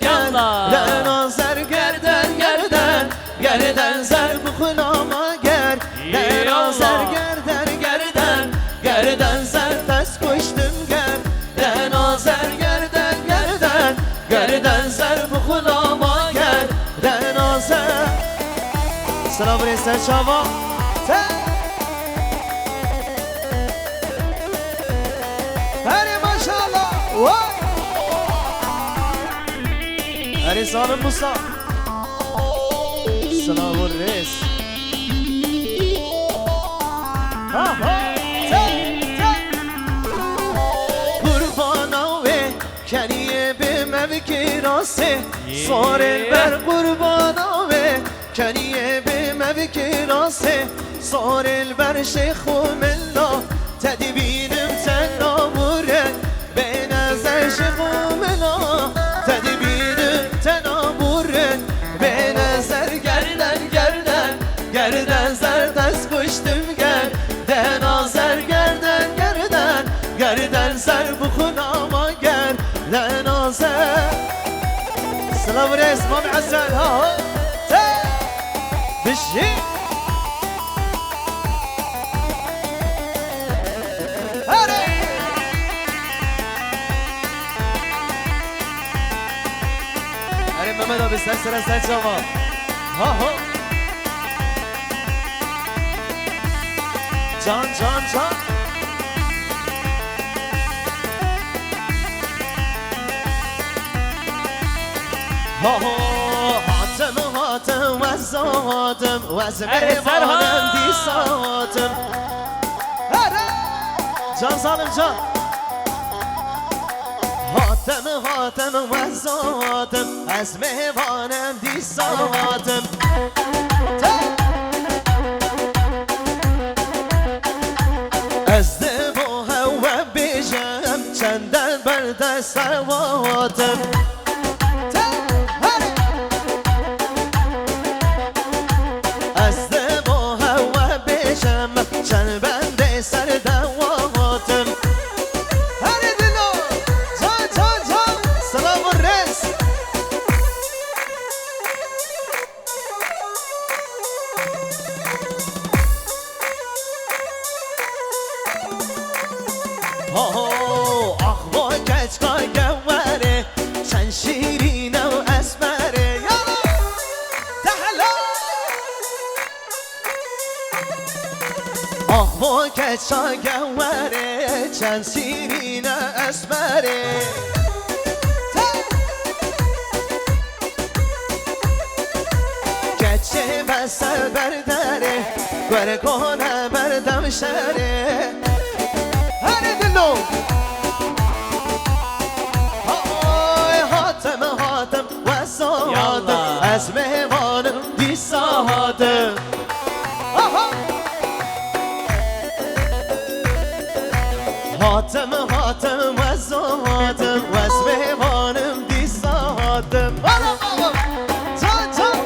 گل دنا سر گردن گردن گردن سر بخلama ger dena سر گردن گردن گردن سر دست کشتم ger dena سر گردن گردن گردن سر بخلama ger dena سر سلام برسر شما هری ماشاءالله هری سالم بوسا سلام الرئيس قربانا و کنیه به موکی راسه سار البر قربانا و کنیه به موکی راسه سار البر شیخ و ملا تدبینم تنها مورد به نظر شیخ و ملا تدبینم تنها مورد به نظر گردن گردن گردن سر دست کشتم گردن آزر گردن گردن گردن سر بخوناما گردن آزر سلام رئیس مام عسل ها بشی هره محمد آبی سر شما ها جان جان جان حاتم حاتم وزاتم وزمهوانم دی ساتم جان سالم جان حاتم حاتم وزاتم از مهوانم دی ساتم از دبا هوا بیجم چندن برده سواتم از دبا هوا بیجم چند بنده سر دواتم هری دلو جان جان جان سلام الرئیس آخوا کچکا گواره چند شیرینه و اسمره یالا تحلا آخوا کچکا گواره چند شیرینه اسمره کچه بسر برداره گرگانه بردم شره هری دلو حاتم حاتم و ساتم از مهوانم دی ساتم حاتم حاتم و ساتم و از مهوانم دی ساتم جان جان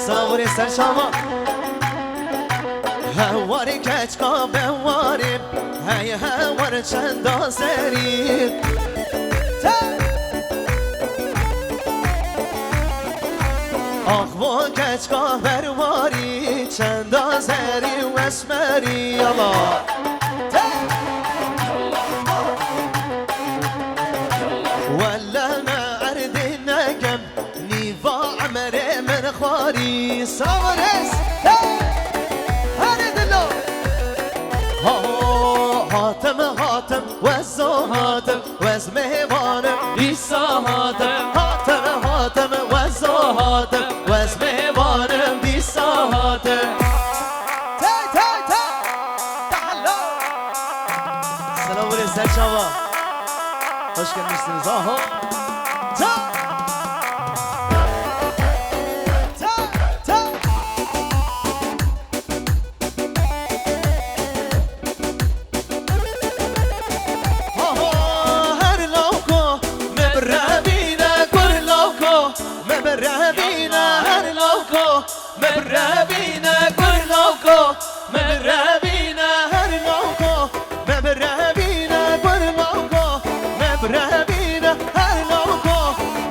سلام سر شما هواری کچکا بواری هی هوار چند آزری آخوا کچکا برواری چند آزری و اسمری الله ولا ما عردي نقم نيفا عمري من خواري صورس هرد له هاتم هاتم وزو هاتم وزمهوانم عيسى هاتم هاتم هاتم وزو هاتم وزمهوانم عيسى هاتم تاي تاي تاي تعالوا سلام عليكم شباب hoş gelmişsiniz aha. Ta ta ta. Aha her loco me bravina cor loco me bravina her loco me مبرابينا قرنوكو مبرابينا هرنوكو مبرابينا قرنوكو مبرابينا هرنوكو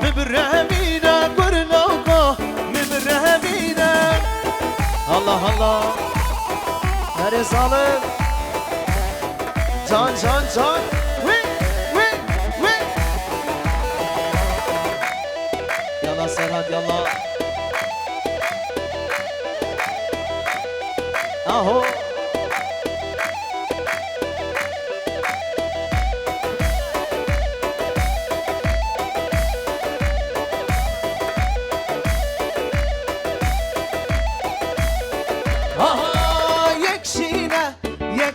مبرابينا قرنوكو مبرابينا الله الله هر ظالم جان جان جان وي وي وي يلا سرهد يلا اهو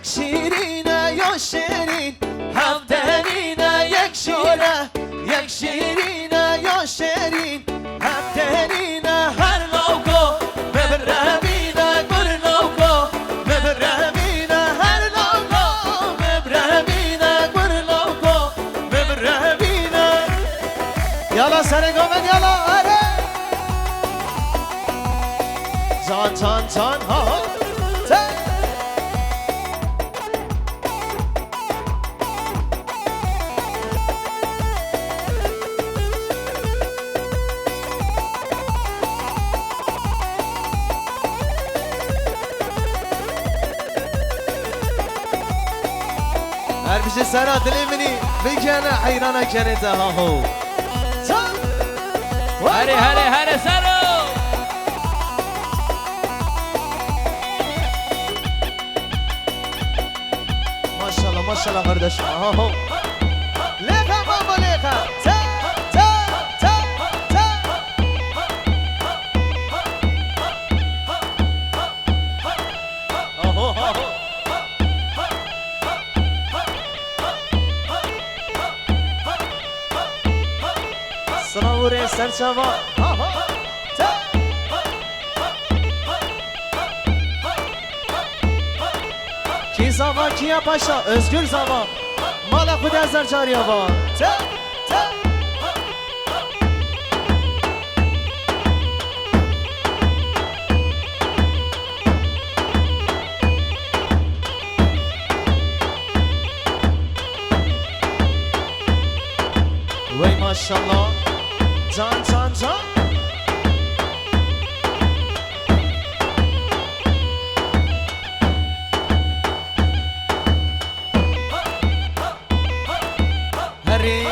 شيرينا يا شيرين هفتنينا يك شيرة يك شيرينا يا شيرين هفتنينا هر لوكو مبرمينا قرنوكو مبرمينا هر لوكو مبرمينا قرنوكو مبرمينا يلا سرقومن يلا هره جان جان جان ها هربش سرا دلی منی بگنه حیرانه کنه ها هو هره هره هره سرا ماشاءالله ماشاءالله قردش ها هو لیخا بابا لیخا تا تا تا تا آهو آهو سراوره سرچاوا کی زاوا کیا پاشا özgür زاوا مالا خود از در جاری آوا وی ماشالله جان جان جان هری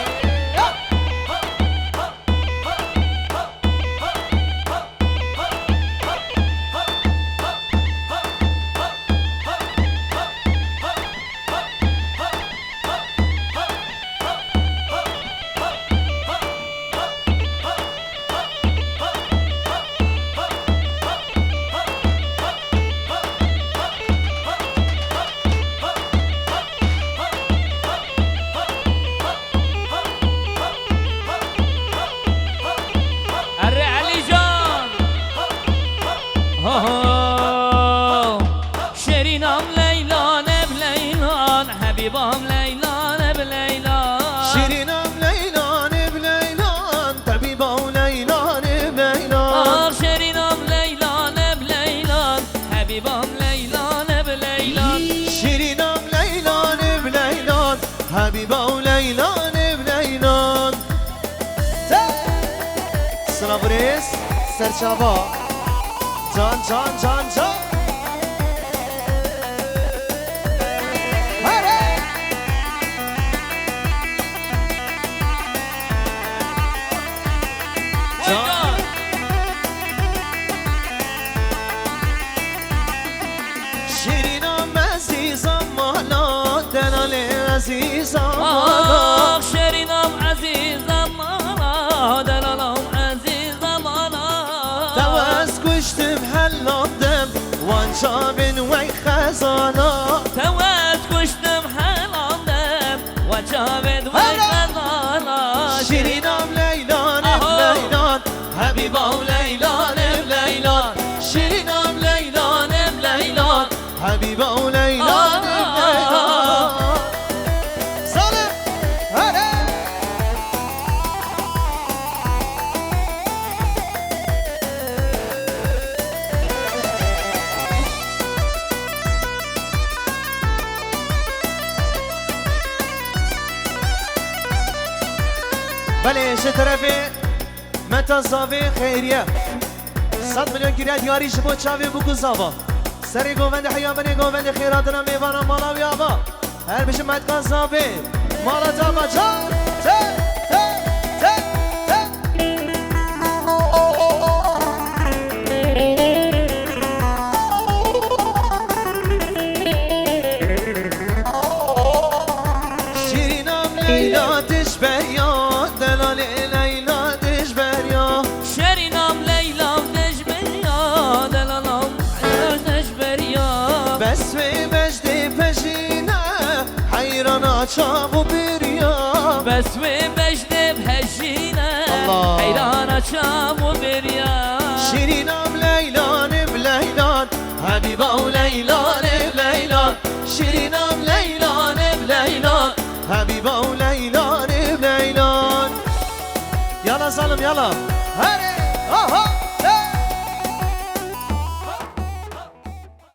شيرينام ليلان بليلان حبيبام ليلان بليلان شيرينام ليلان بليلان طبيبة ليلان بليلان شيرينام ليلان بليلان حبيبام ليلان بليلان شيرينام ليلان بليلان حبيبة ليلان بليلان سلام سرچاوا جان جان جان جان شیرینم عزیزم مالا دلال عزیزم مالا شیرینم عزیزم مالا دلالم عزیزم مالا تواز کشتم حلاندم وانجا بن وی خزانا تواز کشتم حلاندم وانجا بن وی خزانا شیرینم لیلان لیلان حبیبا لیلان لیلان شیرینم لیلان لیلان حبیبا لیلان لیلان سالم هره بله شترفی متازاوی خیریه 100 میلیون گیره دیاری شبو چاوی بگو زاوا سری گووند حیابنی گووند خیراتنا میوانا مالا بیابا هر بشه مدکان زاوی مالا تابا جان ته ته ته ته شیرینم لیلا دشبریا دلال لیلا دشبریا شرینام لیلام دجبریا دلالام دجبریا بس و بجد پشینه حیران آچاب بریا بس و بجد بهجینه الله. حیران چام و بریا شیرینم لیلان بلیلان حبیبا و لیلان بلیلان شیرینم لیلان بلیلان حبیبا و لیلان بلیلان یالا سالم یالا هره